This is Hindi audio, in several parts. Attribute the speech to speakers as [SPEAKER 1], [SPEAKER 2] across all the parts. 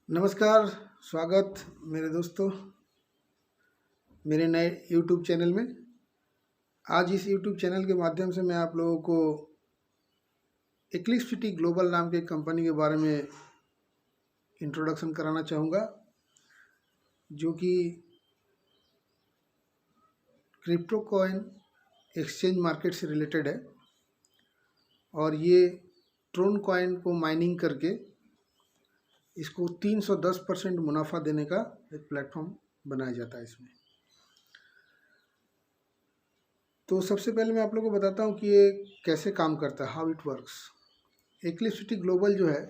[SPEAKER 1] नमस्कार, स्वागत मेरे दोस्तों मेरे नए YouTube चैनल में। आज इस YouTube चैनल के माध्यम से मैं आप लोगों को एक्लिप्सिटी ग्लोबल नाम के कंपनी के बारे में इंट्रोडक्शन कराना चाहूँगा, जो कि क्रिप्टो कॉइन एक्सचेंज मार्केट से रिलेटेड है और ये ट्रोन कॉइन को माइनिंग करके इसको 310% मुनाफा देने का एक प्लेटफॉर्म बनाया जाता है इसमें। तो सबसे पहले मैं आप लोगों को बताता हूँ कि ये कैसे काम करता है, हाउ इट वर्क्स। एक्लिप्सिटी ग्लोबल जो है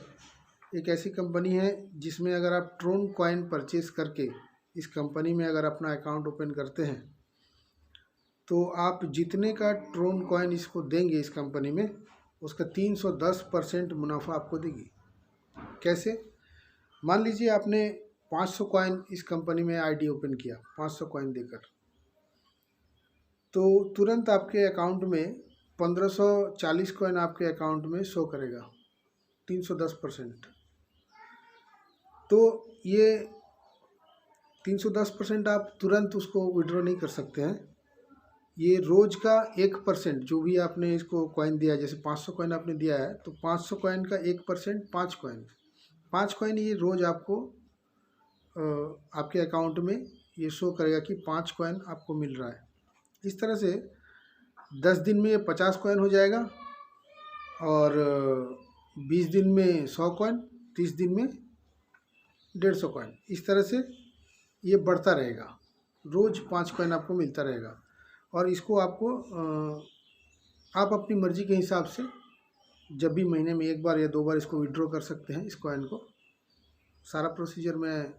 [SPEAKER 1] एक ऐसी कंपनी है जिसमें अगर आप ट्रोन कॉइन परचेज करके इस कंपनी में अगर अपना अकाउंट ओपन करते हैं तो आप जितने का ट्रोन कॉइन इसको देंगे इस कंपनी में उसका 310% मुनाफा आपको देगी। कैसे? मान लीजिए आपने 500 कॉइन इस कंपनी में आईडी ओपन किया 500 कॉइन देकर, तो तुरंत आपके अकाउंट में 1540 कॉइन आपके अकाउंट में शो करेगा 310%। तो ये 310% आप तुरंत उसको विड्रॉ नहीं कर सकते हैं। ये रोज़ का 1% जो भी आपने इसको कॉइन दिया, जैसे 500 कॉइन आपने दिया है तो 500 कॉइन का 1% 5 कॉइन ये रोज़ आपको आपके अकाउंट में ये शो करेगा कि 5 कॉइन आपको मिल रहा है। इस तरह से 10 दिन में ये 50 कॉइन हो जाएगा और 20 दिन में 100 कॉइन, 30 दिन में 150 कॉइन। इस तरह से ये बढ़ता रहेगा, रोज़ 5 कॉइन आपको मिलता रहेगा और इसको आपको आप अपनी मर्ज़ी के हिसाब से जब भी महीने में 1 बार या 2 बार इसको विड्रॉ कर सकते हैं इस कॉइन को। सारा प्रोसीजर मैं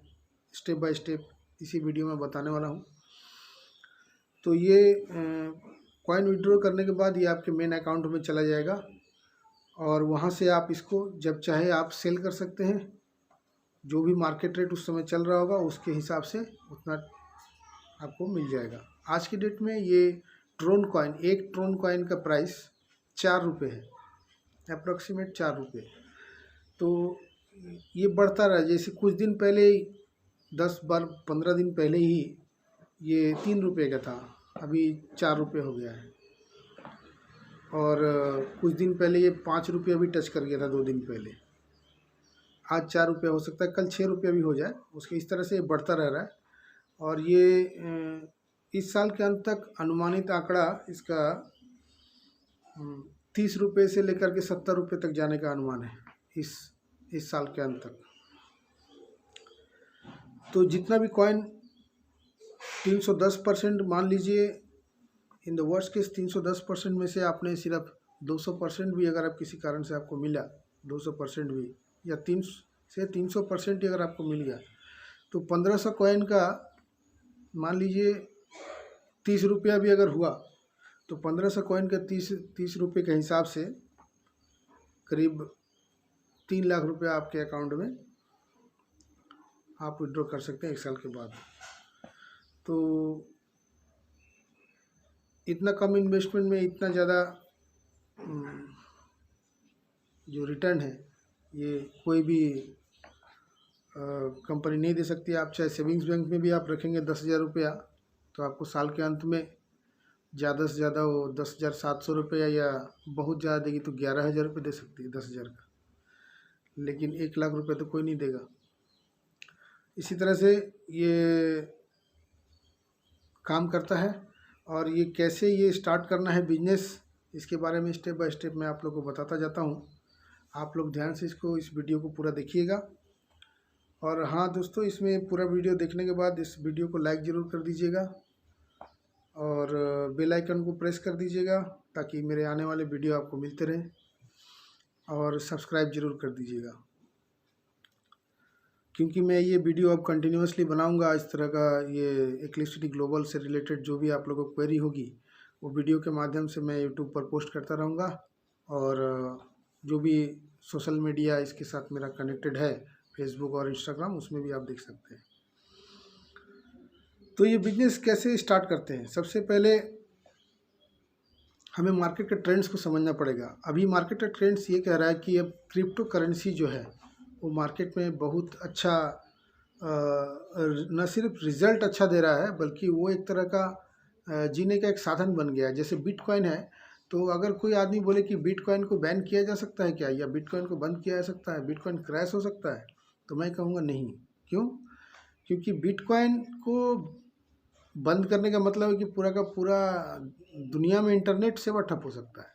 [SPEAKER 1] स्टेप बाय स्टेप इसी वीडियो में बताने वाला हूँ। तो ये कॉइन विड्रॉ करने के बाद ये आपके मेन अकाउंट में चला जाएगा और वहाँ से आप इसको जब चाहे आप सेल कर सकते हैं। जो भी मार्केट रेट उस समय चल रहा होगा उसके हिसाब से उतना आपको मिल जाएगा। आज की डेट में ये ट्रोन कॉइन, एक ट्रोन कॉइन का प्राइस 4 रुपये है, अप्रॉक्सीमेट 4 रुपये। तो ये बढ़ता रहा, जैसे कुछ दिन पहले 10-15 दिन पहले ही ये 3 रुपये का था, अभी 4 रुपये हो गया है। और कुछ दिन पहले ये 5 रुपये भी टच कर गया था 2 दिन पहले। आज 4 रुपये हो सकता है, कल 6 रुपये भी हो जाए, उसके इस तरह से ये बढ़ता रह रहा है। और ये इस साल के अंत तक अनुमानित आंकड़ा इसका 30 रुपये से लेकर के 70 रुपये तक जाने का अनुमान है इस साल के अंत तक। तो जितना भी कॉइन 310% मान लीजिए, इन द वर्स्ट केस 310% में से आपने सिर्फ 200% भी अगर आप किसी कारण से आपको मिला, 200% भी या 300% ही अगर आपको मिल गया तो 1500 कॉइन का मान लीजिए 30 रुपया भी अगर हुआ तो 1500 कॉइन का 30 रुपये के हिसाब से करीब 3 लाख रुपया आपके अकाउंट में आप विड्रॉ कर सकते हैं 1 साल के बाद। तो इतना कम इन्वेस्टमेंट में इतना ज़्यादा जो रिटर्न है ये कोई भी कंपनी नहीं दे सकती। आप चाहे सेविंग्स बैंक में भी आप रखेंगे 10,000 रुपया तो आपको साल के अंत में ज़्यादा से ज़्यादा वो 10,700 रुपया या बहुत ज़्यादा देगी तो 11,000 रुपये दे सकती है 10,000 का, लेकिन 1 लाख रुपये तो कोई नहीं देगा। इसी तरह से ये काम करता है। और ये कैसे ये स्टार्ट करना है बिजनेस, इसके बारे में स्टेप बाय स्टेप मैं आप लोग को बताता जाता हूँ। आप लोग ध्यान से इस वीडियो को पूरा देखिएगा। और हाँ दोस्तों, इसमें पूरा वीडियो देखने के बाद इस वीडियो को लाइक ज़रूर कर दीजिएगा और बेल आइकन को प्रेस कर दीजिएगा ताकि मेरे आने वाले वीडियो आपको मिलते रहें, और सब्सक्राइब ज़रूर कर दीजिएगा क्योंकि मैं ये वीडियो अब कंटिन्यूसली बनाऊंगा। इस तरह का ये एक्लिप्सिटी ग्लोबल से रिलेटेड जो भी आप लोगों को क्वेरी होगी वो वीडियो के माध्यम से मैं यूट्यूब पर पोस्ट करता रहूँगा। और जो भी सोशल मीडिया इसके साथ मेरा कनेक्टेड है, फेसबुक और इंस्टाग्राम, उसमें भी आप देख सकते हैं। तो ये बिजनेस कैसे स्टार्ट करते हैं? सबसे पहले हमें मार्केट के ट्रेंड्स को समझना पड़ेगा। अभी मार्केट का ट्रेंड्स ये कह रहा है कि अब क्रिप्टो करेंसी जो है वो मार्केट में बहुत अच्छा न सिर्फ रिजल्ट अच्छा दे रहा है, बल्कि वो एक तरह का जीने का एक साधन बन गया है। जैसे बिटकॉइन है, तो अगर कोई आदमी बोले कि बिटकॉइन को बैन किया जा सकता है क्या, या बिटकॉइन को बंद किया जा सकता है, बिटकॉइन क्रैश हो सकता है, तो मैं कहूँगा नहीं। क्यों? क्योंकि बिटकॉइन को बंद करने का मतलब है कि पूरा का पूरा दुनिया में इंटरनेट सेवा ठप हो सकता है।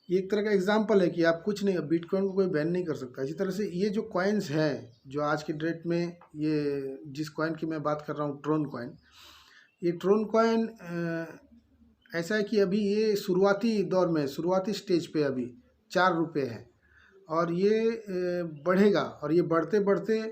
[SPEAKER 1] ये एक तरह का एग्जाम्पल है कि आप कुछ नहीं, बिटकॉइन को कोई बैन नहीं कर सकता। इसी तरह से ये जो कॉइन्स हैं, जो आज के डेट में, ये जिस कॉइन की मैं बात कर रहा हूँ, ट्रोन कॉइन, ये ट्रोन कॉइन ऐसा है कि अभी ये शुरुआती दौर में, शुरुआती स्टेज पे अभी 4 रुपये है, और ये बढ़ेगा, और ये बढ़ते बढ़ते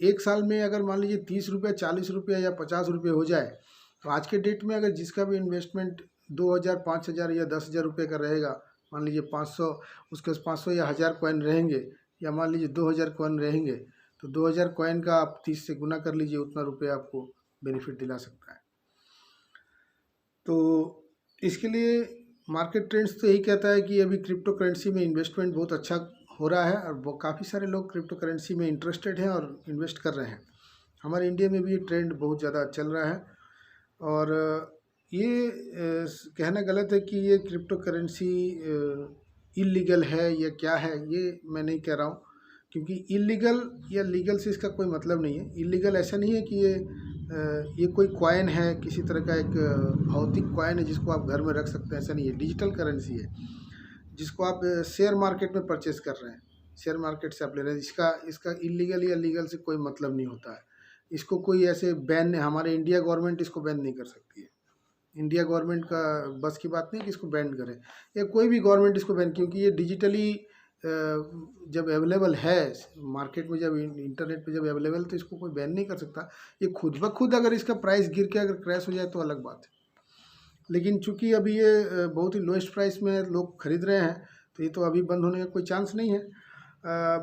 [SPEAKER 1] एक साल में अगर मान लीजिए 30 रुपये, 40 रुपये या 50 रुपये हो जाए, तो आज के डेट में अगर जिसका भी इन्वेस्टमेंट 2000, 5000 या 10,000 रुपये का रहेगा, मान लीजिए 500, उसके 500 या 1000 कॉइन रहेंगे, या मान लीजिए 2000 कॉइन रहेंगे, तो 2000 कॉइन का आप 30 से गुना कर लीजिए, उतना रुपये आपको बेनिफिट दिला सकता है। तो इसके लिए मार्केट ट्रेंड्स तो यही कहता है कि अभी क्रिप्टो करेंसी में इन्वेस्टमेंट बहुत अच्छा हो रहा है, और वो काफ़ी सारे लोग क्रिप्टो करेंसी में इंटरेस्टेड हैं और इन्वेस्ट कर रहे हैं। हमारे इंडिया में भी ये ट्रेंड बहुत ज़्यादा चल रहा है। और ये कहना गलत है कि ये क्रिप्टो करेंसी इलीगल है या क्या है, ये मैं नहीं कह रहा हूँ, क्योंकि इलीगल या लीगल से इसका कोई मतलब नहीं है। इलीगल ऐसा नहीं है कि ये कोई कॉइन है, किसी तरह का एक भौतिक कॉइन है जिसको आप घर में रख सकते हैं, ऐसा नहीं है। डिजिटल करेंसी है जिसको आप शेयर मार्केट में परचेस कर रहे हैं, शेयर मार्केट से आप ले रहे हैं। इसका इलीगल या लीगल से कोई मतलब नहीं होता है। इसको कोई ऐसे बैन, हमारे इंडिया गवर्नमेंट इसको बैन नहीं कर सकती है। इंडिया गवर्नमेंट का बस की बात नहीं कि इसको बैन करें, या कोई भी गवर्नमेंट इसको बैन, क्योंकि ये डिजिटली जब अवेलेबल है मार्केट में, जब इंटरनेट पे जब अवेलेबल, तो इसको कोई बैन नहीं कर सकता। ये खुद ब खुद अगर इसका प्राइस गिर के अगर क्रैश हो जाए तो अलग बात है, लेकिन चूंकि अभी ये बहुत ही लोएस्ट प्राइस में लोग खरीद रहे हैं, तो ये तो अभी बंद होने का कोई चांस नहीं है।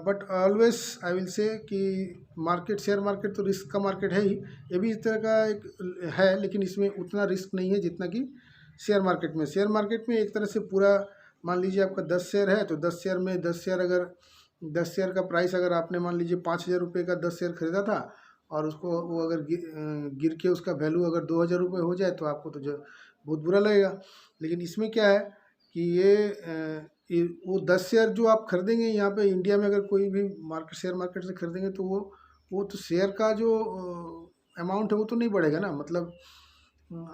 [SPEAKER 1] But always I will say कि मार्केट, शेयर मार्केट तो रिस्क का मार्केट है ही, ये भी इस तरह का एक है, लेकिन इसमें उतना रिस्क नहीं है जितना कि शेयर मार्केट में। शेयर मार्केट में एक तरह से पूरा, मान लीजिए आपका 10 शेयर है, तो 10 शेयर में 10 शेयर, अगर 10 शेयर का प्राइस अगर आपने मान लीजिए 5,000 रुपये का 10 शेयर खरीदा था, और उसको वो अगर गिर के उसका वैल्यू अगर 2,000 रुपये हो जाए, तो आपको तो जो बहुत बुरा लगेगा। लेकिन इसमें क्या है कि ये वो 10 शेयर जो आप खरीदेंगे यहाँ पे इंडिया में, अगर कोई भी मार्केट, शेयर मार्केट से खरीदेंगे, तो वो तो शेयर का जो अमाउंट है वो तो नहीं बढ़ेगा ना। मतलब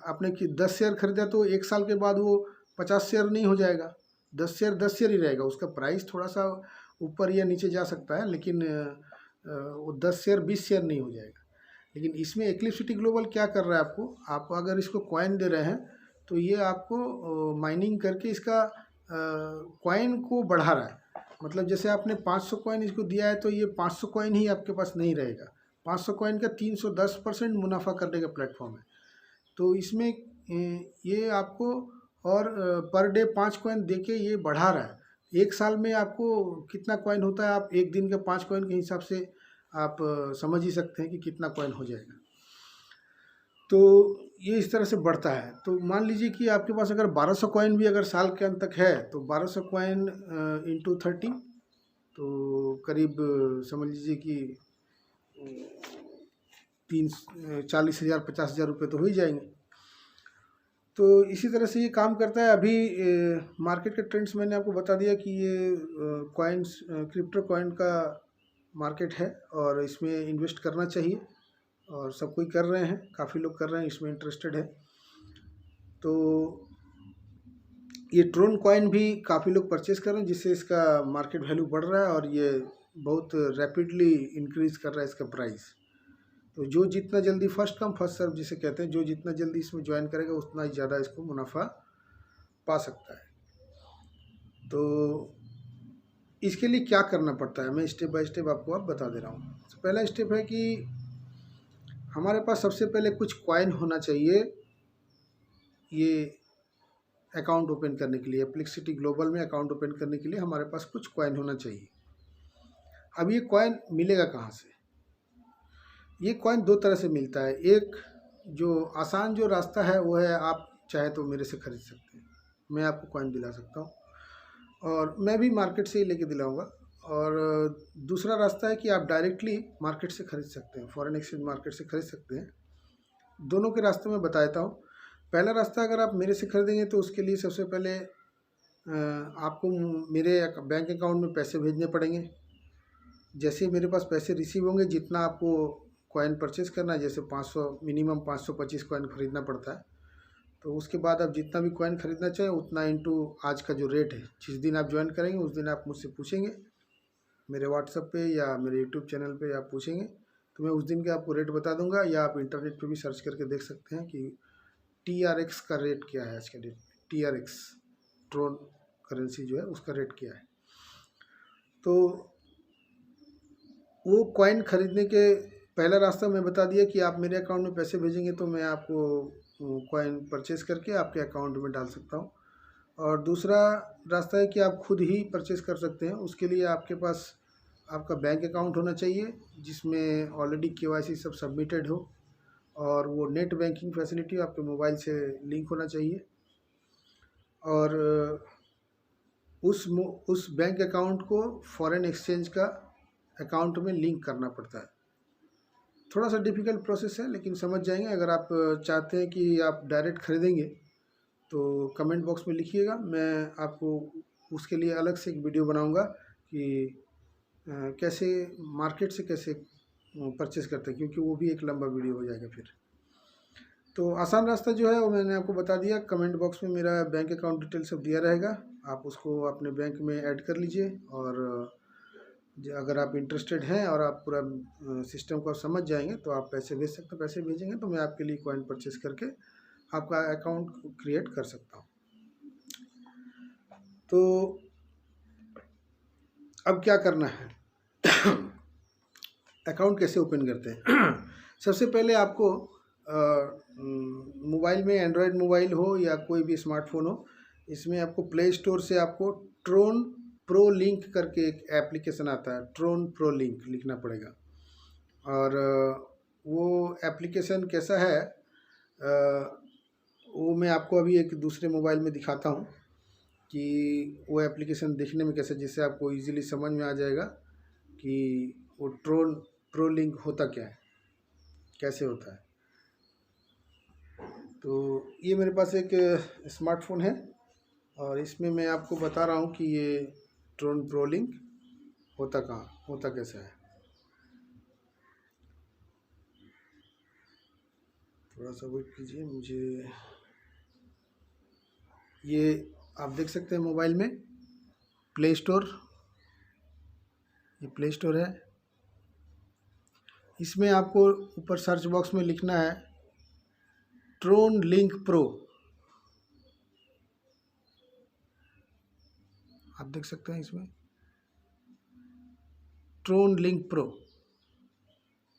[SPEAKER 1] आपने कि 10 शेयर खरीदा, तो एक साल के बाद वो 50 शेयर नहीं हो जाएगा, 10 शेयर 10 शेयर ही रहेगा। उसका प्राइस थोड़ा सा ऊपर या नीचे जा सकता है, लेकिन वो 10 शेयर 20 शेयर नहीं हो जाएगा। लेकिन इसमें इक्लिप्सिटी ग्लोबल क्या कर रहा है, आप अगर इसको कॉइन दे रहे हैं, तो ये आपको माइनिंग करके इसका कॉइन को बढ़ा रहा है। मतलब जैसे आपने 500 कॉइन इसको दिया है, तो ये 500 कॉइन ही आपके पास नहीं रहेगा। 500 कॉइन का 310% मुनाफा करने का प्लेटफॉर्म है। तो इसमें ये आपको और पर डे 5 कॉइन देके ये बढ़ा रहा है। एक साल में आपको कितना कॉइन होता है, आप एक दिन के 5 कॉइन के हिसाब से आप समझ ही सकते हैं कि कितना कॉइन हो जाएगा। तो ये इस तरह से बढ़ता है। तो मान लीजिए कि आपके पास अगर 1200 कॉइन भी अगर साल के अंत तक है, तो 1200 कॉइन इंटू 30, तो करीब समझ लीजिए कि 40,000 50,000 रुपये तो हो ही जाएंगे। तो इसी तरह से ये काम करता है। अभी मार्केट के ट्रेंड्स मैंने आपको बता दिया कि ये कॉइन्स, क्रिप्टो कॉइन का मार्केट है, और इसमें इन्वेस्ट करना चाहिए, और सब कोई कर रहे हैं, काफ़ी लोग कर रहे हैं, इसमें इंटरेस्टेड है। तो ये ट्रोन कॉइन भी काफ़ी लोग परचेस कर रहे हैं, जिससे इसका मार्केट वैल्यू बढ़ रहा है, और ये बहुत रैपिडली इंक्रीज कर रहा है इसका प्राइस। तो जो जितना जल्दी, फर्स्ट कम फर्स्ट सर्व जिसे कहते हैं, जो जितना जल्दी इसमें ज्वाइन करेगा उतना ही ज़्यादा इसको मुनाफा पा सकता है। तो इसके लिए क्या करना पड़ता है, मैं स्टेप बाय स्टेप आपको अब बता दे रहा हूँ। तो पहला स्टेप है कि हमारे पास सबसे पहले कुछ कॉइन होना चाहिए ये अकाउंट ओपन करने के लिए। एप्लिक्सिटी ग्लोबल में अकाउंट ओपन करने के लिए हमारे पास कुछ कॉइन होना चाहिए। अब ये कॉइन मिलेगा कहाँ से? ये कॉइन दो तरह से मिलता है। एक जो आसान जो रास्ता है वो है, आप चाहे तो मेरे से खरीद सकते हैं, मैं आपको कॉइन दिला सकता हूँ, और मैं भी मार्केट से ही लेके दिलाऊंगा। और दूसरा रास्ता है कि आप डायरेक्टली मार्केट से ख़रीद सकते हैं, फॉरेन एक्सचेंज मार्केट से ख़रीद सकते हैं। दोनों के रास्ते मैं बता देता हूँ। पहला रास्ता, अगर आप मेरे से खरीदेंगे तो उसके लिए सबसे पहले आपको मेरे बैंक अकाउंट में पैसे भेजने पड़ेंगे। जैसे ही मेरे पास पैसे रिसीव होंगे, जितना आपको कॉइन परचेज़ करना है, जैसे 500 मिनिमम 525 कॉइन ख़रीदना पड़ता है, तो उसके बाद आप जितना भी कॉइन ख़रीदना चाहें उतना इंटू आज का जो रेट है, जिस दिन आप ज्वाइन करेंगे उस दिन आप मुझसे पूछेंगे, मेरे व्हाट्सएप पे या मेरे यूट्यूब चैनल पे आप पूछेंगे तो मैं उस दिन के आपको रेट बता दूंगा। या आप इंटरनेट पे भी सर्च करके देख सकते हैं कि TRX का रेट क्या है आज के डेट में। TRX ट्रोन करेंसी जो है उसका रेट क्या है। तो वो कॉइन ख़रीदने के पहला रास्ता मैं बता दिया कि आप मेरे अकाउंट में पैसे भेजेंगे तो मैं आपको कॉइन परचेज़ करके आपके अकाउंट में डाल सकता हूँ। और दूसरा रास्ता है कि आप खुद ही परचेज़ कर सकते हैं। उसके लिए आपके पास आपका बैंक अकाउंट होना चाहिए जिसमें ऑलरेडी KYC सब सबमिटेड हो, और वो नेट बैंकिंग फैसिलिटी आपके मोबाइल से लिंक होना चाहिए। और उस बैंक अकाउंट को फॉरेन एक्सचेंज का अकाउंट में लिंक करना पड़ता है। थोड़ा सा डिफ़िकल्ट प्रोसेस है लेकिन समझ जाएंगे। अगर आप चाहते हैं कि आप डायरेक्ट ख़रीदेंगे तो कमेंट बॉक्स में लिखिएगा, मैं आपको उसके लिए अलग से एक वीडियो बनाऊंगा कि कैसे मार्केट से कैसे परचेज़ करते हैं, क्योंकि वो भी एक लंबा वीडियो हो जाएगा फिर। तो आसान रास्ता जो है वो मैंने आपको बता दिया। कमेंट बॉक्स में मेरा बैंक अकाउंट डिटेल सब दिया रहेगा, आप उसको अपने बैंक में ऐड कर लीजिए। और अगर आप इंटरेस्टेड हैं और आप पूरा सिस्टम को समझ जाएंगे तो आप पैसे भेज सकते हैं। पैसे भेजेंगे तो मैं आपके लिए कॉइन परचेस करके आपका अकाउंट क्रिएट कर सकता हूँ। तो अब क्या करना है अकाउंट कैसे ओपन करते हैं। सबसे पहले आपको मोबाइल में, एंड्रॉयड मोबाइल हो या कोई भी स्मार्टफोन हो, इसमें आपको प्ले स्टोर से आपको ट्रोन प्रो लिंक करके एक एप्लीकेशन आता है, ट्रोन प्रो लिंक लिखना पड़ेगा। और वो एप्लीकेशन कैसा है वो मैं आपको अभी एक दूसरे मोबाइल में दिखाता हूँ कि वो एप्लीकेशन देखने में कैसा, जिससे आपको इजीली समझ में आ जाएगा कि वो ट्रोन प्रो लिंक होता क्या है, कैसे होता है। तो ये मेरे पास एक स्मार्टफोन है और इसमें मैं आपको बता रहा हूँ कि ये ट्रोन प्रो लिंक होता कहाँ, होता कैसा है। थोड़ा सा वेट कीजिए, मुझे ये आप देख सकते हैं मोबाइल में प्ले स्टोर, ये प्ले स्टोर है। इसमें आपको ऊपर सर्च बॉक्स में लिखना है ट्रोन लिंक प्रो। आप देख सकते हैं इसमें ट्रोन लिंक प्रो,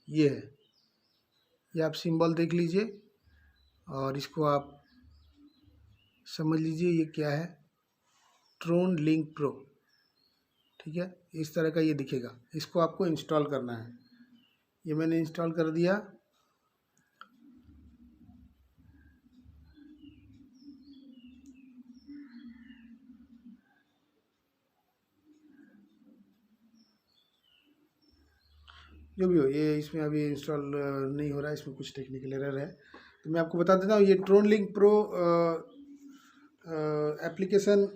[SPEAKER 1] ये है। ये आप सिंबल देख लीजिए और इसको आप समझ लीजिए ये क्या है, ट्रोन लिंक प्रो। ठीक है, इस तरह का ये दिखेगा। इसको आपको इंस्टॉल करना है। ये मैंने इंस्टॉल कर दिया। जो भी हो, ये इसमें अभी इंस्टॉल नहीं हो रहा है, इसमें कुछ टेक्निकल एरर है। तो मैं आपको बता देता हूँ, ये Tron Link Pro application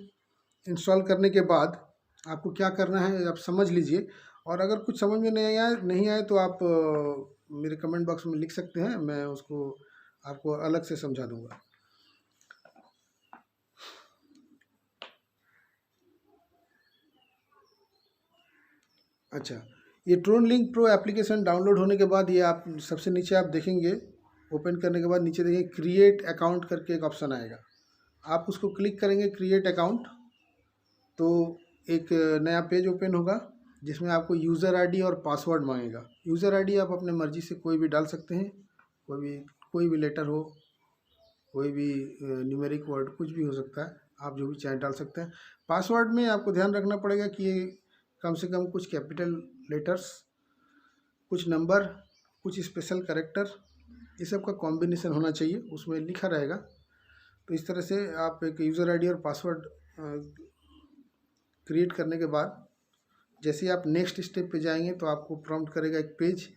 [SPEAKER 1] install करने के बाद आपको क्या करना है आप समझ लीजिए। और अगर कुछ समझ में नहीं आए तो आप मेरे कमेंट बॉक्स में लिख सकते हैं, मैं उसको आपको अलग से समझा दूंगा। अच्छा, ये Tron Link Pro application download होने के बाद ये आप सबसे नीचे आप देखेंगे, ओपन करने के बाद नीचे देखेंगे क्रिएट अकाउंट करके एक ऑप्शन आएगा। आप उसको क्लिक करेंगे क्रिएट अकाउंट, तो एक नया पेज ओपन होगा जिसमें आपको यूज़र आईडी और पासवर्ड मांगेगा। यूज़र आईडी आप अपने मर्ज़ी से कोई भी डाल सकते हैं, कोई भी लेटर हो, कोई भी न्यूमेरिक वर्ड, कुछ भी हो सकता है, आप जो भी चाहे डाल सकते हैं। पासवर्ड में आपको ध्यान रखना पड़ेगा कि ये कम से कम कुछ कैपिटल लेटर्स, कुछ नंबर, कुछ स्पेशल कैरेक्टर, ये सब का कॉम्बिनेशन होना चाहिए, उसमें लिखा रहेगा। तो इस तरह से आप एक यूज़र आईडी और पासवर्ड क्रिएट करने के बाद जैसे ही आप नेक्स्ट स्टेप पे जाएंगे तो आपको प्रॉम्प्ट करेगा एक पेज,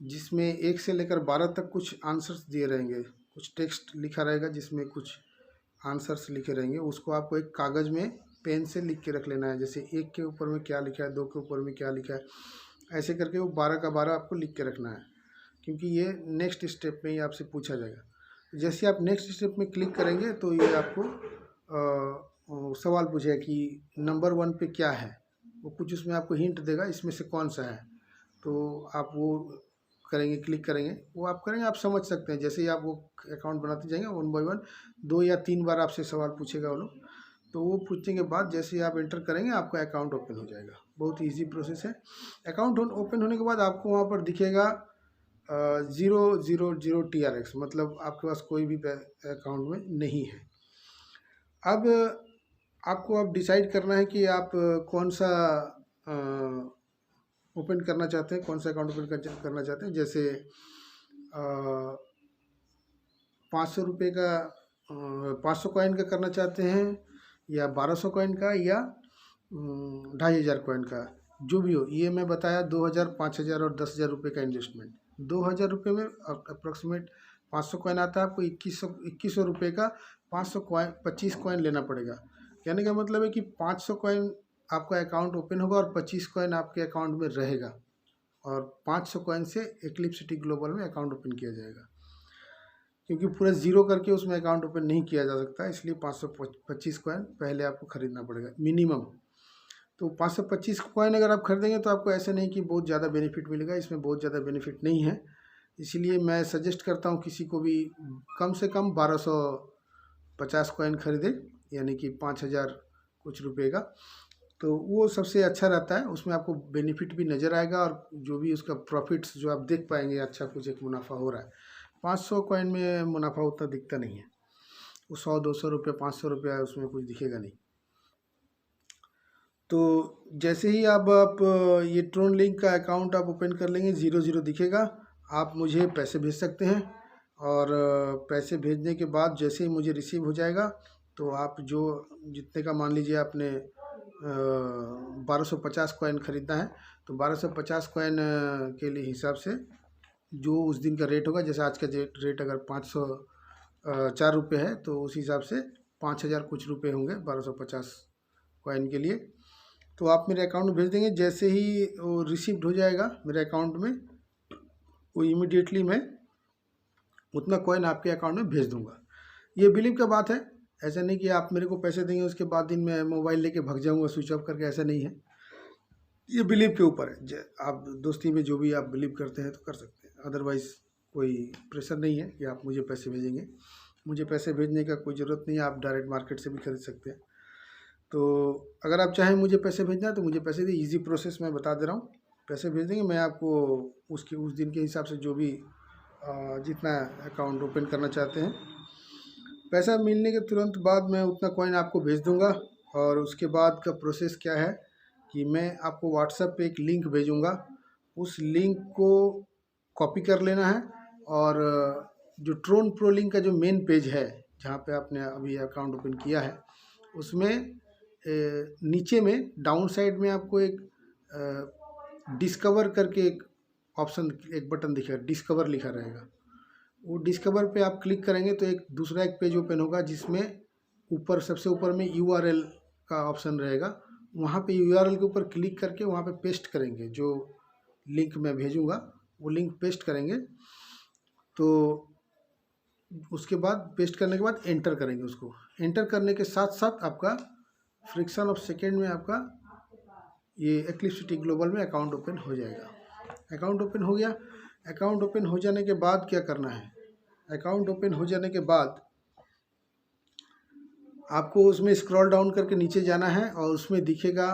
[SPEAKER 1] जिसमें 1 से लेकर 12 तक कुछ आंसर्स दिए रहेंगे, कुछ टेक्स्ट लिखा रहेगा जिसमें कुछ आंसर्स लिखे रहेंगे। उसको आपको एक कागज़ में पेन से लिख के रख लेना है, जैसे 1 के ऊपर में क्या लिखा है, 2 के ऊपर में क्या लिखा है, ऐसे करके वो 12 का 12 आपको लिख के रखना है, क्योंकि ये नेक्स्ट स्टेप में ही आपसे पूछा जाएगा। जैसे आप नेक्स्ट स्टेप में क्लिक करेंगे तो ये आपको सवाल पूछेगा कि नंबर 1 पे क्या है, वो कुछ उसमें आपको हिंट देगा इसमें से कौन सा है, तो आप वो करेंगे, क्लिक करेंगे, वो आप करेंगे, आप समझ सकते हैं। जैसे ही आप वो अकाउंट बनाते जाएंगे 1 बाय 1 2 या 3 बार आपसे सवाल पूछेगा वो लोग, तो वो पूछने के बाद जैसे ही आप एंटर करेंगे आपका अकाउंट ओपन हो जाएगा। बहुत ईजी प्रोसेस है। अकाउंट ओपन होने के बाद आपको वहाँ पर दिखेगा 000 TRX, मतलब आपके पास कोई भी अकाउंट में नहीं है। अब आपको अब डिसाइड करना है कि आप कौन सा ओपन करना चाहते हैं, कौन सा अकाउंट ओपन करना चाहते हैं। जैसे 500 रुपये का 500 कॉइन का करना चाहते हैं, या 1200 कॉइन का, या 2500 कॉइन का, जो भी हो। ये मैं बताया 2000, 5000 और 10,000 रुपये का इन्वेस्टमेंट। 2000 रुपये में अप्रॉक्सीमेट 500 कॉइन आता है, आपको 2100 रुपये का 500 कॉइन 25 कॉइन लेना पड़ेगा। कहने का मतलब है कि 500 कॉइन आपका अकाउंट ओपन होगा और 25 कॉइन आपके अकाउंट में रहेगा, और 500 कॉइन से एक्लिप्स सिटी ग्लोबल में अकाउंट ओपन किया जाएगा, क्योंकि पूरा ज़ीरो करके उसमें अकाउंट ओपन नहीं किया जा सकता, इसलिए 525 कॉइन पहले आपको ख़रीदना पड़ेगा मिनिमम। तो 525 कॉइन अगर आप खरीदेंगे तो आपको ऐसे नहीं कि बहुत ज़्यादा बेनिफिट मिलेगा, इसमें बहुत ज़्यादा बेनिफिट नहीं है। इसलिए मैं सजेस्ट करता हूँ किसी को भी कम से कम 1250 कॉइन खरीदे, यानी कि 5000 कुछ रुपये का, तो वो सबसे अच्छा रहता है। उसमें आपको बेनिफिट भी नज़र आएगा, और जो भी उसका प्रॉफिट्स जो आप देख पाएंगे, अच्छा कुछ एक मुनाफा हो रहा है। 500 कॉइन में मुनाफा उतना दिखता नहीं है, वो 100-200 रुपये 500 रुपये उसमें कुछ दिखेगा नहीं। तो जैसे ही आप ये ट्रोन लिंक का अकाउंट आप ओपन कर लेंगे, 00 दिखेगा, आप मुझे पैसे भेज सकते हैं। और पैसे भेजने के बाद जैसे ही मुझे रिसीव हो जाएगा, तो आप जो जितने का मान लीजिए आपने 1250 कॉइन ख़रीदना है, तो 1250 कॉइन के लिए हिसाब से जो उस दिन का रेट होगा, जैसे आज का रेट अगर 504 रुपये है, तो उस हिसाब से 5000 कुछ रुपये होंगे 1250 कॉइन के लिए। तो आप मेरे अकाउंट में भेज देंगे। जैसे ही वो रिसीव्ड हो जाएगा मेरे अकाउंट में, वो इमीडिएटली मैं उतना कॉइन आपके अकाउंट में भेज दूंगा। ये बिलीव का बात है, ऐसा नहीं कि आप मेरे को पैसे देंगे उसके बाद दिन में मोबाइल लेके भाग जाऊंगा स्विच ऑफ करके, ऐसा नहीं है। ये बिलीव के ऊपर है, आप दोस्ती में जो भी आप बिलीव करते हैं तो कर सकते हैं, अदरवाइज़ कोई प्रेशर नहीं है कि आप मुझे पैसे भेजेंगे। मुझे पैसे भेजने का कोई ज़रूरत नहीं है, आप डायरेक्ट मार्केट से भी खरीद सकते हैं। तो अगर आप चाहें मुझे पैसे भेजना है तो मुझे पैसे दे, ईजी प्रोसेस मैं बता दे रहा हूँ। पैसे भेज देंगे, मैं आपको उस दिन के हिसाब से जो भी जितना अकाउंट ओपन करना चाहते हैं, पैसा मिलने के तुरंत बाद मैं उतना कॉइन आपको भेज दूंगा। और उसके बाद का प्रोसेस क्या है कि मैं आपको व्हाट्सएप पे एक लिंक भेजूंगा, उस लिंक को कॉपी कर लेना है, और जो ट्रोन प्रो लिंक का जो मेन पेज है जहाँ पे आपने अभी अकाउंट ओपन किया है, उसमें नीचे में डाउन साइड में आपको एक डिस्कवर करके एक ऑप्शन, एक बटन दिखेगा, डिस्कवर लिखा रहेगा। वो डिस्कवर पे आप क्लिक करेंगे तो एक दूसरा एक पेज ओपन होगा, जिसमें ऊपर सबसे ऊपर में URL का ऑप्शन रहेगा। वहाँ पे URL के ऊपर क्लिक करके वहाँ पे पेस्ट करेंगे, जो लिंक मैं भेजूँगा वो लिंक पेस्ट करेंगे। तो उसके बाद पेस्ट करने के बाद एंटर करेंगे। उसको एंटर करने के साथ साथ आपका फ्रिक्शन ऑफ सेकेंड में आपका ये एक्लिप्स सिटी ग्लोबल में अकाउंट ओपन हो जाएगा। अकाउंट ओपन हो गया। अकाउंट ओपन हो जाने के बाद क्या करना है, अकाउंट ओपन हो जाने के बाद आपको उसमें स्क्रॉल डाउन करके नीचे जाना है, और उसमें दिखेगा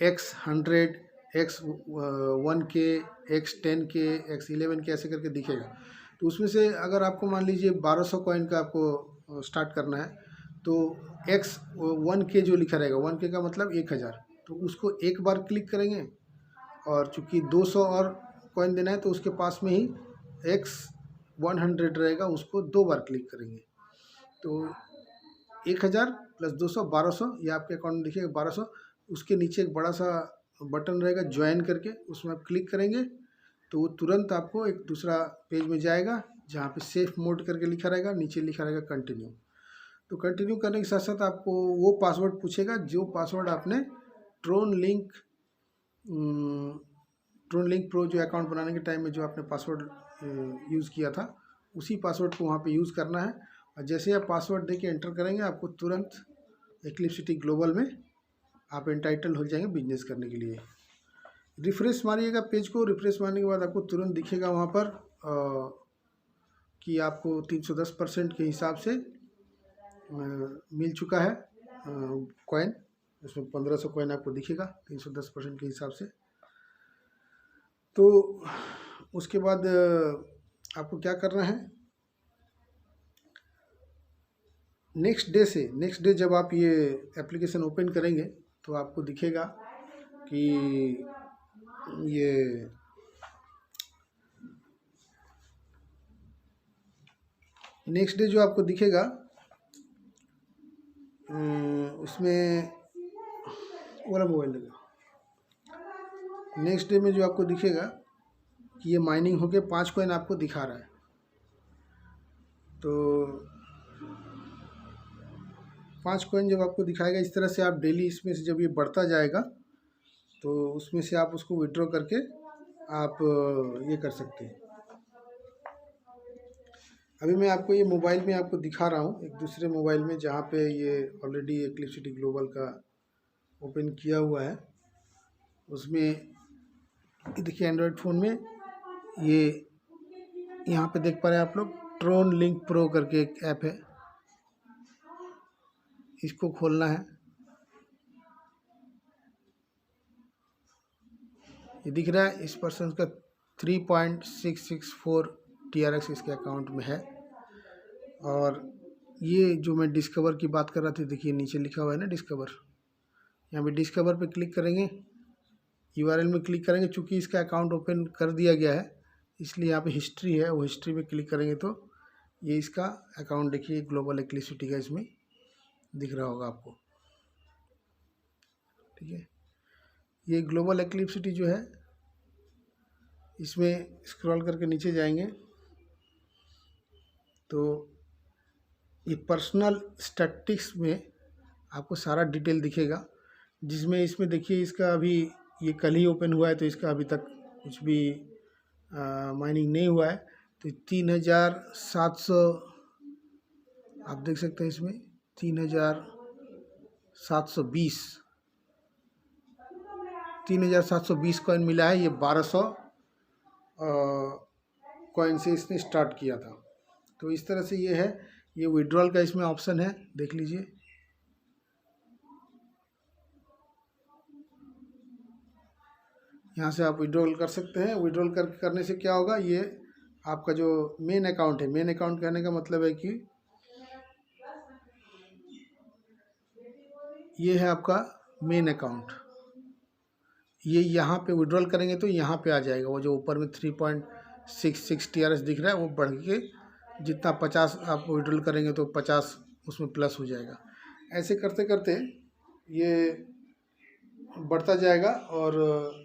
[SPEAKER 1] X100, X1K, X10K, X11K ऐसे करके दिखेगा। तो उसमें से अगर आपको मान लीजिए 1200 कॉइन का आपको स्टार्ट करना है, तो X1K जो लिखा रहेगा, 1K का मतलब 1000, तो उसको एक बार क्लिक करेंगे। और चूँकि 200 और कॉइन देना है, तो उसके पास में ही X100 रहेगा, उसको 2 बार क्लिक करेंगे। तो 1000 + 200 1200, ये आपके अकाउंट में देखिएगा 1200। उसके नीचे एक बड़ा सा बटन रहेगा ज्वाइन करके, उसमें आप क्लिक करेंगे तो वो तुरंत आपको एक दूसरा पेज में जाएगा जहाँ पे सेफ मोड करके लिखा रहेगा, नीचे लिखा रहेगा कंटिन्यू। तो कंटिन्यू करने के साथ साथ आपको वो पासवर्ड पूछेगा जो पासवर्ड आपने ट्रोन लिंक प्रो जो अकाउंट बनाने के टाइम में जो आपने पासवर्ड यूज़ किया था, उसी पासवर्ड को वहाँ पे यूज़ करना है। और जैसे आप पासवर्ड देके एंटर करेंगे आपको तुरंत एक्लिप्सिटी ग्लोबल में आप एंटाइटल हो जाएंगे बिजनेस करने के लिए। रिफ्रेश मारिएगा पेज को, रिफ्रेश मारने के बाद आपको तुरंत दिखेगा वहाँ पर कि आपको 310% के हिसाब से मिल चुका है कॉइन। उसमें 1500 कॉइन आपको दिखेगा 310% के हिसाब से। तो उसके बाद आपको क्या करना है, नेक्स्ट डे जब आप ये एप्लीकेशन ओपन करेंगे तो आपको दिखेगा कि ये नेक्स्ट डे जो आपको दिखेगा उसमें वाला मोबाइल लगा, नेक्स्ट डे में जो आपको दिखेगा कि ये माइनिंग होके 5 कॉइन आपको दिखा रहा है। तो 5 कॉइन जब आपको दिखाएगा इस तरह से, आप डेली इसमें से जब ये बढ़ता जाएगा तो उसमें से आप उसको विड्रॉ करके आप ये कर सकते हैं। अभी मैं आपको ये मोबाइल में आपको दिखा रहा हूँ एक दूसरे मोबाइल में जहाँ पे ये ऑलरेडी एक्लिप्सिटी ग्लोबल का ओपन किया हुआ है। उसमें देखिए एंड्रॉयड फ़ोन में ये यहाँ पे देख पा रहे हैं आप लोग, ट्रोन लिंक प्रो करके एक ऐप है, इसको खोलना है। ये दिख रहा है इस पर्सन का 3.664 TRX इसके अकाउंट में है। और ये जो मैं डिस्कवर की बात कर रहा था, देखिए नीचे लिखा हुआ है ना डिस्कवर, यहाँ पे डिस्कवर पे क्लिक करेंगे, URL में क्लिक करेंगे। चूँकि इसका अकाउंट ओपन कर दिया गया है इसलिए यहाँ पे हिस्ट्री है, वो हिस्ट्री पे क्लिक करेंगे तो ये इसका अकाउंट देखिए ग्लोबल एक्लिप्सिटी का इसमें दिख रहा होगा आपको, ठीक है। ये ग्लोबल एक्लिप्सिटी जो है इसमें स्क्रॉल करके नीचे जाएंगे तो ये पर्सनल स्टैटिस्टिक्स में आपको सारा डिटेल दिखेगा, जिसमें इसमें देखिए इसका अभी ये कल ही ओपन हुआ है तो इसका अभी तक कुछ भी माइनिंग नहीं हुआ है। तो 3700 आप देख सकते हैं इसमें 3720 कॉइन मिला है। ये 1200 कॉइन से इसने स्टार्ट किया था। तो इस तरह से ये है, ये विड्रॉल का इसमें ऑप्शन है, देख लीजिए। यहाँ से आप विड्रॉल कर सकते हैं। विड्रॉल करने से क्या होगा, ये आपका जो मेन अकाउंट है, मेन अकाउंट कहने का मतलब है कि ये है आपका मेन अकाउंट। ये यहाँ पे विड्रॉल करेंगे तो यहाँ पे आ जाएगा, वो जो ऊपर में 3.66 TRS दिख रहा है वो बढ़ के जितना 50 आप विड्रॉल करेंगे तो 50 उसमें प्लस हो जाएगा। ऐसे करते करते ये बढ़ता जाएगा। और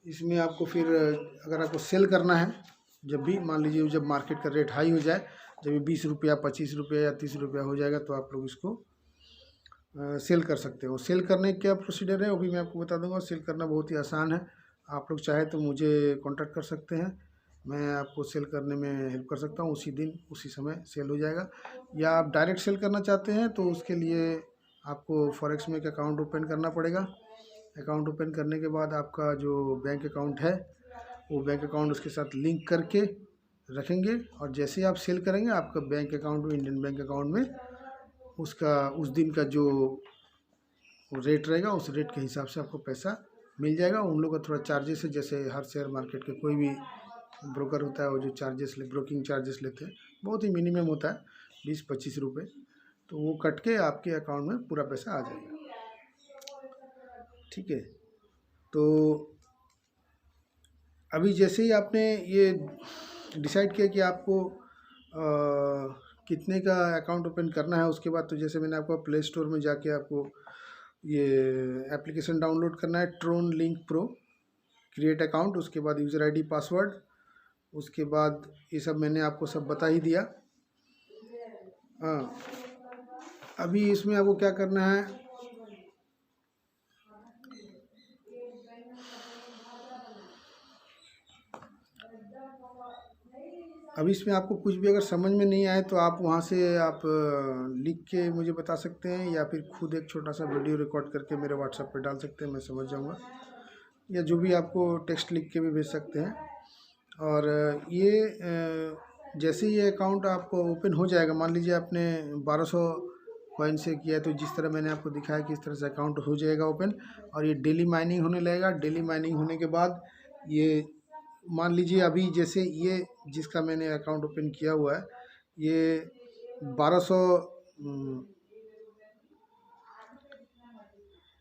[SPEAKER 1] इसमें आपको फिर अगर आपको सेल करना है, जब भी मान लीजिए जब मार्केट का रेट हाई हो जाए, जब 20 रुपया 25 रुपया या 30 रुपया हो जाएगा तो आप लोग इसको सेल कर सकते हो। सेल करने का क्या प्रोसीजर है वो भी मैं आपको बता दूंगा। सेल करना बहुत ही आसान है, आप लोग चाहे तो मुझे कांटेक्ट कर सकते हैं, मैं आपको सेल करने में हेल्प कर सकता हूँ। उसी दिन उसी समय सेल हो जाएगा। या आप डायरेक्ट सेल करना चाहते हैं तो उसके लिए आपको फॉरेक्स में एक अकाउंट ओपन करना पड़ेगा। अकाउंट ओपन करने के बाद आपका जो बैंक अकाउंट है वो बैंक अकाउंट उसके साथ लिंक करके रखेंगे, और जैसे ही आप सेल करेंगे आपका बैंक अकाउंट में, इंडियन बैंक अकाउंट में उसका उस दिन का जो रेट रहेगा उस रेट के हिसाब से आपको पैसा मिल जाएगा। उन लोगों का थोड़ा चार्जेस है, जैसे हर शेयर मार्केट के कोई भी ब्रोकर होता है वो जो चार्जेस ब्रोकिंग चार्जेस लेते हैं बहुत ही मिनिमम होता है, 20-25 रुपये। तो वो कट के आपके अकाउंट में पूरा पैसा आ जाएगा, ठीक है। तो अभी जैसे ही आपने ये डिसाइड किया कि आपको कितने का अकाउंट ओपन करना है, उसके बाद तो जैसे मैंने आपको प्ले स्टोर में जाके आपको ये एप्लीकेशन डाउनलोड करना है, Tron Link Pro, create account, उसके बाद यूज़र आईडी पासवर्ड, उसके बाद ये सब मैंने आपको सब बता ही दिया। हाँ, अभी इसमें आपको क्या करना है, अभी इसमें आपको कुछ भी अगर समझ में नहीं आए तो आप वहाँ से आप लिख के मुझे बता सकते हैं, या फिर खुद एक छोटा सा वीडियो रिकॉर्ड करके मेरे व्हाट्सएप पे डाल सकते हैं, मैं समझ जाऊँगा, या जो भी आपको टेक्स्ट लिख के भी भेज सकते हैं। और ये जैसे ये अकाउंट आपको ओपन हो जाएगा, मान लीजिए आपने 1200 कॉइन से किया है, तो जिस तरह मैंने आपको दिखाया कि इस तरह से अकाउंट हो जाएगा ओपन, और ये डेली माइनिंग होने लगेगा। डेली माइनिंग होने के बाद ये मान लीजिए अभी जैसे ये जिसका मैंने अकाउंट ओपन किया हुआ है, ये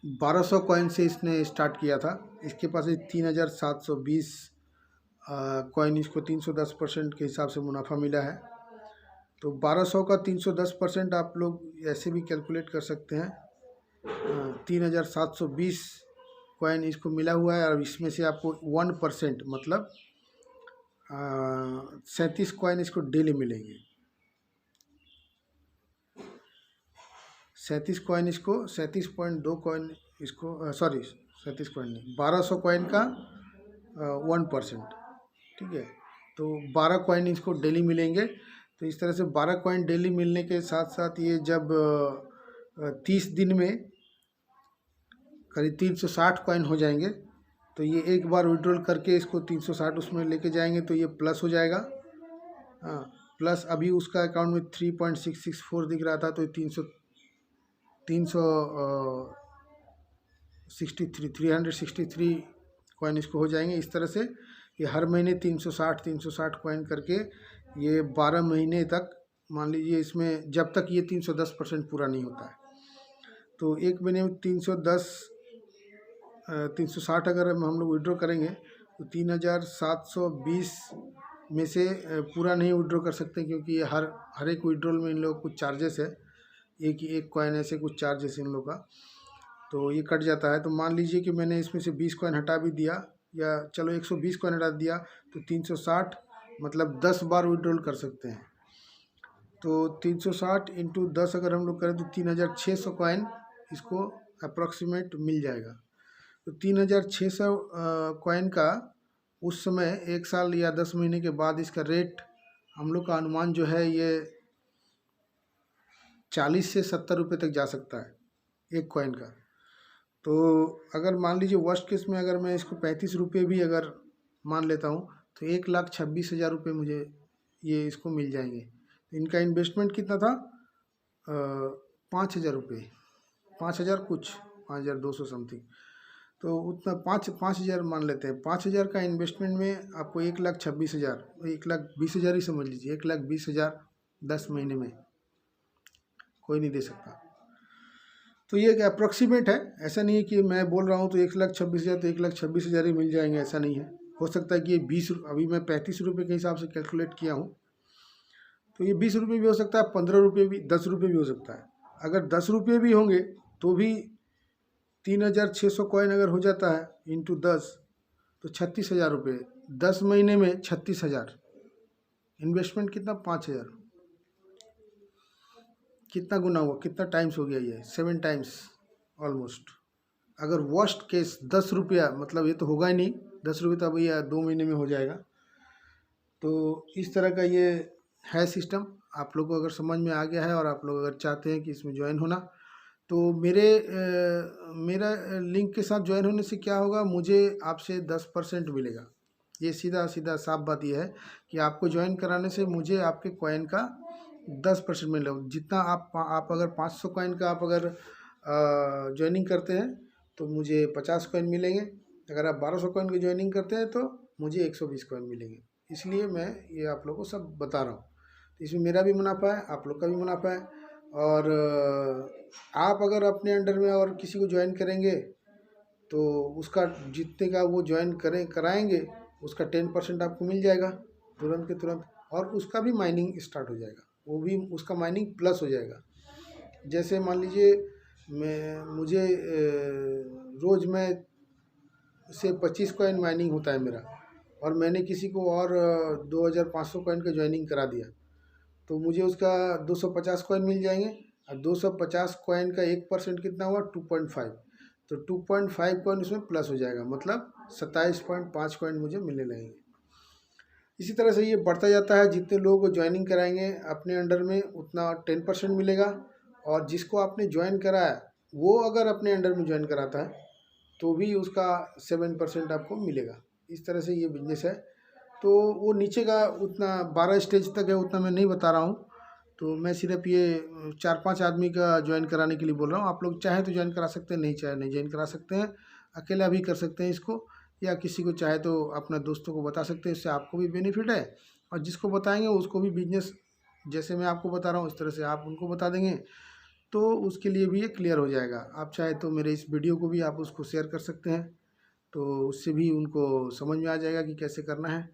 [SPEAKER 1] 1200 कॉइन से इसने स्टार्ट किया था। इसके पास 3720 कॉइन, इसको 310% के हिसाब से मुनाफा मिला है। तो 1200 का 310% आप लोग ऐसे भी कैलकुलेट कर सकते हैं। 3720 कॉइन इसको मिला हुआ है, और इसमें से आपको 1% मतलब 37 कॉइन इसको डेली मिलेंगे। 37 कॉइन इसको 37.2 कॉइन इसको, सॉरी 37 कॉइन नहीं, 1200 कॉइन का 1%, ठीक है। तो 12 कॉइन इसको डेली मिलेंगे। तो इस तरह से 12 कॉइन डेली मिलने के साथ साथ ये जब 30 दिन में करीब 360 कॉइन हो जाएंगे, तो ये एक बार विड्रॉल करके इसको 360 उसमें लेके जाएंगे, तो ये प्लस हो जाएगा। हाँ, प्लस अभी उसका अकाउंट में 3.664 दिख रहा था, तो 363 कॉइन इसको हो जाएंगे। इस तरह से ये हर महीने 360 कॉइन करके ये 12 महीने तक, मान लीजिए इसमें जब तक ये 310% पूरा नहीं होता है, तो एक महीने में 360 अगर हम लोग विड्रॉ करेंगे, तो 3720 में से पूरा नहीं विड्रॉ कर सकते, क्योंकि ये हर एक विड्रॉल में इन लोगों को कुछ चार्जेस है, एक कॉइन ऐसे कुछ चार्जेस इन लोगों का, तो ये कट जाता है। तो मान लीजिए कि मैंने इसमें से 20 कॉइन हटा भी दिया, या चलो 120 कॉइन हटा दिया, तो 360 मतलब 10 बार विड्रॉल कर सकते हैं। तो 360 इंटू 10 अगर हम लोग करें तो 3600 कॉइन इसको अप्रॉक्सीमेट मिल जाएगा। तो 3600 कॉइन का उस समय 1 साल या 10 महीने के बाद इसका रेट हम लोग का अनुमान जो है ये 40 से 70 रुपये तक जा सकता है एक कॉइन का। तो अगर मान लीजिए वर्स्ट केस में अगर मैं इसको 35 रुपये भी अगर मान लेता हूँ, तो 1,26,000 रुपये मुझे ये इसको मिल जाएंगे। इनका इन्वेस्टमेंट कितना था, 5,000 रुपये, 5,000 कुछ, 5,200 समथिंग, तो उतना 5,000 मान लेते हैं। 5,000 का इन्वेस्टमेंट में आपको 1,26,000, 1,20,000 ही समझ लीजिए, 1,20,000 10 महीने में कोई नहीं दे सकता। तो ये एक अप्रॉक्सीमेट है, ऐसा नहीं है कि मैं बोल रहा हूँ तो 1,26,000 तो 1,26,000 ही मिल जाएंगे, ऐसा नहीं है। हो सकता है कि ये 20, अभी मैं 35 रुपये के हिसाब से कैलकुलेट किया हूँ, तो ये 20 रुपये भी हो सकता है, 15 रुपये भी, 10 रुपये भी हो सकता है। अगर 10 रुपये भी होंगे तो भी 3,600 कॉइन अगर हो जाता है इंटू 10, तो 36,000 रुपये 10 महीने में 36,000। इन्वेस्टमेंट कितना, 5,000, कितना गुना हुआ, कितना टाइम्स हो गया, ये 7 टाइम्स ऑलमोस्ट। अगर वर्स्ट केस 10 रुपया, मतलब ये तो होगा ही नहीं, 10 रुपये तो अब ये 2 महीने में हो जाएगा। तो इस तरह का ये है सिस्टम। आप लोग को अगर समझ में आ गया है और आप लोग अगर चाहते हैं कि इसमें ज्वाइन होना, तो मेरा लिंक के साथ ज्वाइन होने से क्या होगा, मुझे आपसे 10% मिलेगा। ये सीधा सीधा साफ बात ये है कि आपको ज्वाइन कराने से मुझे आपके कॉइन का 10% मिलेगा। जितना आप अगर 500 कॉइन का आप अगर ज्वाइनिंग करते हैं तो मुझे 50 कॉइन मिलेंगे। अगर आप 1200 कॉइन की ज्वाइनिंग करते हैं तो मुझे 120 कॉइन मिलेंगे। इसलिए मैं ये आप लोगों को सब बता रहा हूँ। तो इसमें मेरा भी मुनाफा है, आप लोग का भी मुनाफा है। और आप अगर अपने अंडर में और किसी को ज्वाइन करेंगे तो उसका जितने का वो ज्वाइन कराएंगे उसका 10% आपको मिल जाएगा तुरंत के तुरंत, और उसका भी माइनिंग स्टार्ट हो जाएगा, वो भी उसका माइनिंग प्लस हो जाएगा। जैसे मान लीजिए मुझे रोज़ में से 25 कॉइन माइनिंग होता है मेरा, और मैंने किसी को और 2500 कॉइन का ज्वाइनिंग करा दिया, तो मुझे उसका 250 कॉइन मिल जाएंगे। और 250 कॉइन का 1% कितना हुआ, 2.5। तो 2.5 कॉइन उसमें प्लस हो जाएगा, मतलब 27.5 कॉइन मुझे मिलने लगेंगे। इसी तरह से ये बढ़ता जाता है, जितने लोगों को ज्वाइनिंग कराएंगे अपने अंडर में उतना 10% मिलेगा, और जिसको आपने ज्वाइन कराया वो अगर अपने अंडर में ज्वाइन कराता है तो भी उसका 7% आपको मिलेगा। इस तरह से ये बिजनेस है। तो वो नीचे का उतना 12 स्टेज तक है, उतना मैं नहीं बता रहा हूँ। तो मैं सिर्फ ये 4-5 आदमी का ज्वाइन कराने के लिए बोल रहा हूँ। आप लोग चाहें तो ज्वाइन करा सकते हैं, नहीं चाहे नहीं ज्वाइन करा सकते हैं, अकेला भी कर सकते हैं इसको, या किसी को चाहे तो अपना दोस्तों को बता सकते हैं, इससे आपको भी बेनिफिट है और जिसको बताएंगे उसको भी बिजनेस जैसे मैं आपको बता रहा हूँ इस तरह से आप उनको बता देंगे, तो उसके लिए भी ये क्लियर हो जाएगा। आप चाहे तो मेरे इस वीडियो को भी आप उसको शेयर कर सकते हैं, तो उससे भी उनको समझ में आ जाएगा कि कैसे करना है।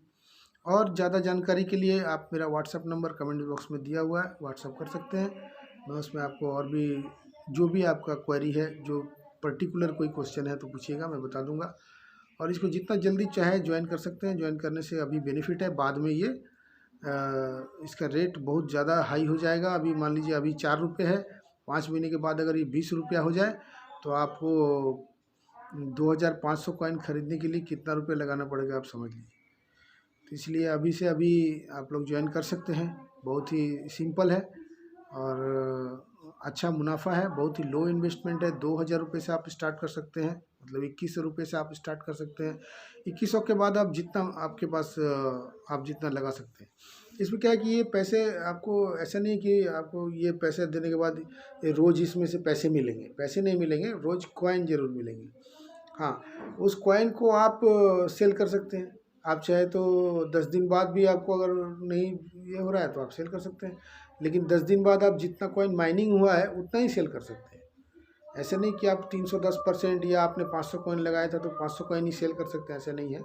[SPEAKER 1] और ज़्यादा जानकारी के लिए आप मेरा व्हाट्सअप नंबर कमेंट बॉक्स में दिया हुआ है, व्हाट्सअप कर सकते हैं। मैं उसमें आपको और भी जो भी आपका क्वेरी है, जो पर्टिकुलर कोई क्वेश्चन है तो पूछिएगा, मैं बता दूंगा। और इसको जितना जल्दी चाहे ज्वाइन कर सकते हैं। ज्वाइन करने से अभी बेनिफिट है, बाद में ये इसका रेट बहुत ज़्यादा हाई हो जाएगा। अभी मान लीजिए अभी 4 रुपये है, 5 महीने के बाद अगर ये 20 रुपया हो जाए तो आपको 2500 कॉइन खरीदने के लिए कितना रुपये लगाना पड़ेगा आप समझ लीजिए। तो इसलिए अभी से अभी आप लोग ज्वाइन कर सकते हैं, बहुत ही सिंपल है और अच्छा मुनाफा है, बहुत ही लो इन्वेस्टमेंट है। 2000 रुपये से आप स्टार्ट कर सकते हैं, मतलब 2100 रुपये से आप स्टार्ट कर सकते हैं। 2100 के बाद आप जितना आपके पास आप जितना लगा सकते हैं। इसमें क्या है कि ये पैसे आपको ऐसा नहीं है कि आपको ये पैसे देने के बाद ये रोज़ इसमें से पैसे मिलेंगे, पैसे नहीं मिलेंगे, रोज़ कॉइन ज़रूर मिलेंगे। हाँ, उस कॉइन को आप सेल कर सकते हैं। आप चाहे तो 10 दिन बाद भी आपको अगर नहीं ये हो रहा है तो आप सेल कर सकते हैं, लेकिन 10 दिन बाद आप जितना कॉइन माइनिंग हुआ है उतना ही सेल कर सकते हैं। ऐसे नहीं कि आप 310% या आपने 500 कॉइन लगाया था तो 500 कॉइन ही सेल कर सकते हैं, ऐसा नहीं है।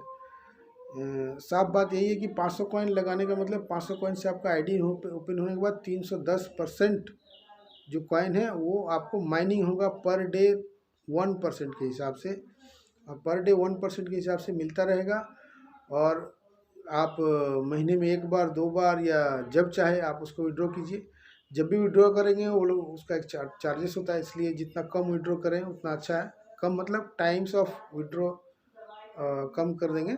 [SPEAKER 1] साफ बात यही है कि 500 कॉइन लगाने का मतलब 500 कॉइन से आपका आईडी ओपन होने के बाद 310% जो कॉइन है वो आपको माइनिंग होगा पर डे 1% के हिसाब से, और पर डे 1% के हिसाब से मिलता रहेगा। और आप महीने में 1 बार 2 बार या जब चाहे आप उसको विड्रॉ कीजिए। जब भी विड्रॉ करेंगे वो लोग उसका एक चार्जेस होता है, इसलिए जितना कम विड्रॉ करें उतना अच्छा है। कम मतलब टाइम्स ऑफ विड्रॉ कम कर देंगे।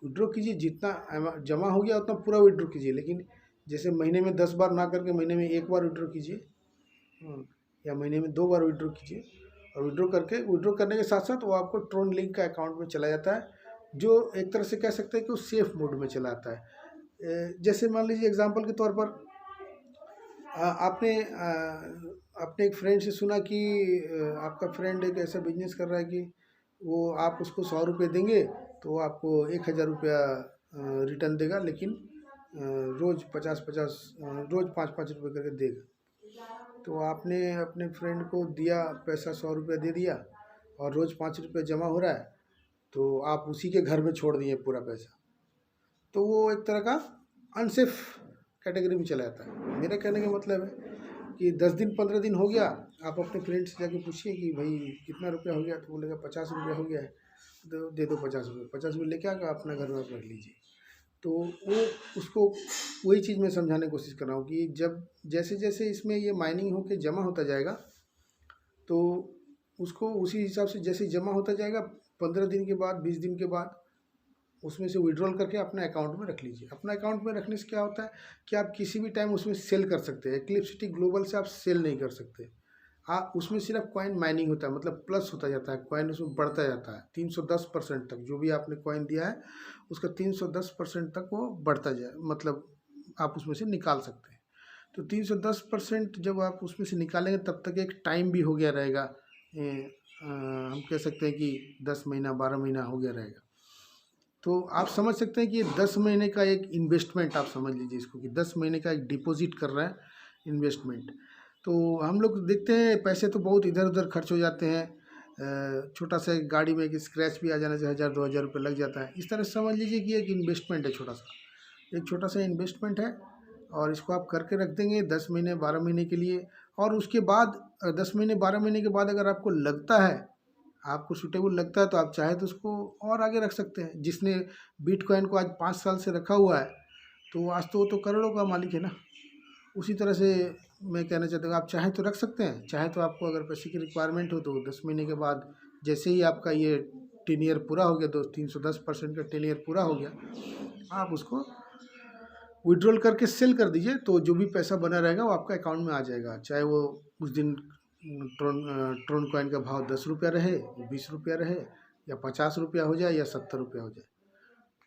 [SPEAKER 1] विड्रॉ कीजिए, जितना जमा हो गया उतना पूरा विड्रॉ कीजिए, लेकिन जैसे महीने में 10 बार ना करके महीने में 1 बार विड्रॉ कीजिए, या महीने में 2 बार विड्रॉ कीजिए। और विड्रॉ करने के साथ साथ वो आपको ट्रोन लिंक का अकाउंट में चला जाता है, जो एक तरह से कह सकते हैं कि वो सेफ मोड में चला आता है। जैसे मान लीजिए एग्जांपल के तौर पर आपने एक फ्रेंड से सुना कि आपका फ्रेंड एक ऐसा बिजनेस कर रहा है कि वो आप उसको 100 रुपये देंगे तो वो आपको 1000 रुपया रिटर्न देगा, लेकिन रोज़ 50-50 रोज़ 5-5 रुपये करके देगा। तो आपने अपने फ्रेंड को दिया पैसा, 100 रुपया दे दिया और रोज़ 5 रुपये जमा हो रहा है, तो आप उसी के घर में छोड़ दिए पूरा पैसा, तो वो एक तरह का अनसेफ कैटेगरी में चला जाता है। मेरा कहने का मतलब है कि 10 दिन 15 दिन हो गया, आप अपने फ्रेंड से जाके पूछिए कि भाई कितना रुपया हो गया, तो बोलेगा 50 रुपया हो गया है, तो दे दो 50 रुपये। 50 रुपये लेके आकर अपना घर में आप रख लीजिए। तो वो उसको वही चीज़ मैं समझाने की कोशिश कर रहा हूँ कि जब जैसे जैसे इसमें ये माइनिंग होके जमा होता जाएगा, तो उसको उसी हिसाब से जैसे जमा होता जाएगा 15 दिन के बाद 20 दिन के बाद उसमें से विड्रॉल करके अपने अकाउंट में रख लीजिए। अपना अकाउंट में रखने से क्या होता है कि आप किसी भी टाइम उसमें सेल कर सकते हैं। एक्लिप्सिटी ग्लोबल से आप सेल नहीं कर सकते। आप उसमें सिर्फ कॉइन माइनिंग होता है, मतलब प्लस होता जाता है, कॉइन उसमें बढ़ता जाता है 310% तक। जो भी आपने कॉइन दिया है उसका 310% तक वो बढ़ता जाए, मतलब आप उसमें से निकाल सकते हैं। तो 310% जब आप उसमें से निकालेंगे तब तक एक टाइम भी हो गया रहेगा। हम कह सकते हैं कि 10 महीना 12 महीना हो गया रहेगा। तो आप समझ सकते हैं कि ये 10 महीने का एक इन्वेस्टमेंट, आप समझ लीजिए इसको कि 10 महीने का एक डिपॉजिट कर रहा है इन्वेस्टमेंट। तो हम लोग देखते हैं पैसे तो बहुत इधर उधर खर्च हो जाते हैं। छोटा सा एक गाड़ी में एक स्क्रैच भी आ जाने से 1000-2000 रुपये लग जाता है। इस तरह से समझ लीजिए कि एक इन्वेस्टमेंट है, एक छोटा सा इन्वेस्टमेंट है, और इसको आप करके रख देंगे 10 महीने 12 महीने के लिए। और उसके बाद 10 महीने 12 महीने के बाद अगर आपको लगता है, आपको सूटेबल लगता है, तो आप चाहे तो उसको और आगे रख सकते हैं। जिसने बिटकॉइन को आज 5 साल से रखा हुआ है, तो आज तो वो तो करोड़ों का मालिक है ना। उसी तरह से मैं कहना चाहता हूँ, आप चाहे तो रख सकते हैं, चाहे तो आपको अगर पैसे की रिक्वायरमेंट हो तो 10 महीने के बाद जैसे ही आपका ये 10 ईयर पूरा हो गया, 310% का 10 ईयर पूरा हो गया, आप उसको विड्रॉल करके सेल कर दीजिए। तो जो भी पैसा बना रहेगा वो आपका अकाउंट में आ जाएगा। चाहे वो उस दिन ट्रोन कॉइन का भाव 10 रुपया रहे, 20 रुपया रहे, या 50 रुपया हो जाए, या 70 रुपया हो जाए।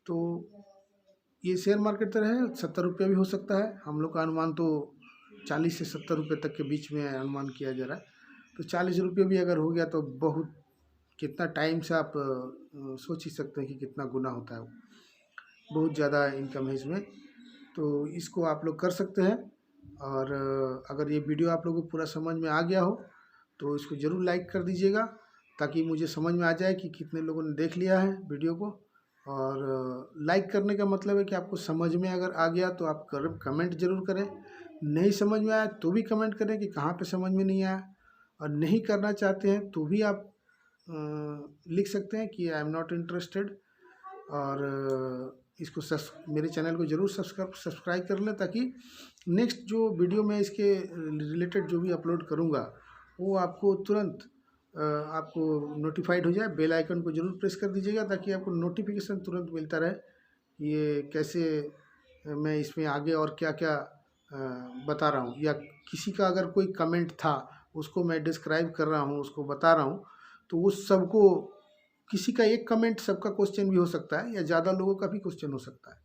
[SPEAKER 1] तो ये शेयर मार्केट तरह है, 70 रुपया भी हो सकता है। हम लोग का अनुमान तो 40 से 70 रुपये तक के बीच में अनुमान किया जा रहा है। तो 40 रुपये भी अगर हो गया तो बहुत, कितना टाइम से आप सोच ही सकते हैं कि कितना गुना होता है वो। बहुत ज़्यादा इनकम है इसमें, तो इसको आप लोग कर सकते हैं। और अगर ये वीडियो आप लोगों को पूरा समझ में आ गया हो तो इसको ज़रूर लाइक कर दीजिएगा, ताकि मुझे समझ में आ जाए कि कितने लोगों ने देख लिया है वीडियो को। और लाइक करने का मतलब है कि आपको समझ में अगर आ गया तो आप कमेंट ज़रूर करें। नहीं समझ में आया तो भी कमेंट करें कि कहाँ पे समझ में नहीं आया। और नहीं करना चाहते हैं तो भी आप लिख सकते हैं कि आई एम नॉट इंटरेस्टेड। और इसको मेरे चैनल को ज़रूर सब्सक्राइब कर लें, ताकि नेक्स्ट जो वीडियो मैं इसके रिलेटेड जो भी अपलोड करूँगा वो आपको तुरंत आपको नोटिफाइड हो जाए। बेल आइकन को ज़रूर प्रेस कर दीजिएगा, ताकि आपको नोटिफिकेशन तुरंत मिलता रहे ये कैसे मैं इसमें आगे और क्या क्या बता रहा हूँ। या किसी का अगर कोई कमेंट था उसको मैं डिस्क्राइब कर रहा हूँ, उसको बता रहा हूँ, तो उस सबको, किसी का एक कमेंट सबका क्वेश्चन भी हो सकता है, या ज़्यादा लोगों का भी क्वेश्चन हो सकता है।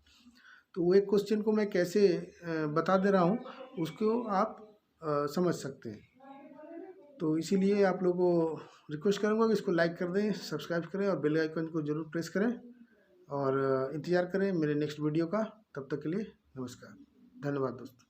[SPEAKER 1] तो वो एक क्वेश्चन को मैं कैसे बता दे रहा हूँ उसको आप समझ सकते हैं। तो इसीलिए आप लोगों को रिक्वेस्ट करूँगा कि इसको लाइक कर दें, सब्सक्राइब करें और बेल आइकन को ज़रूर प्रेस करें। और इंतज़ार करें मेरे नेक्स्ट वीडियो का। तब तक के लिए नमस्कार, धन्यवाद दोस्तों।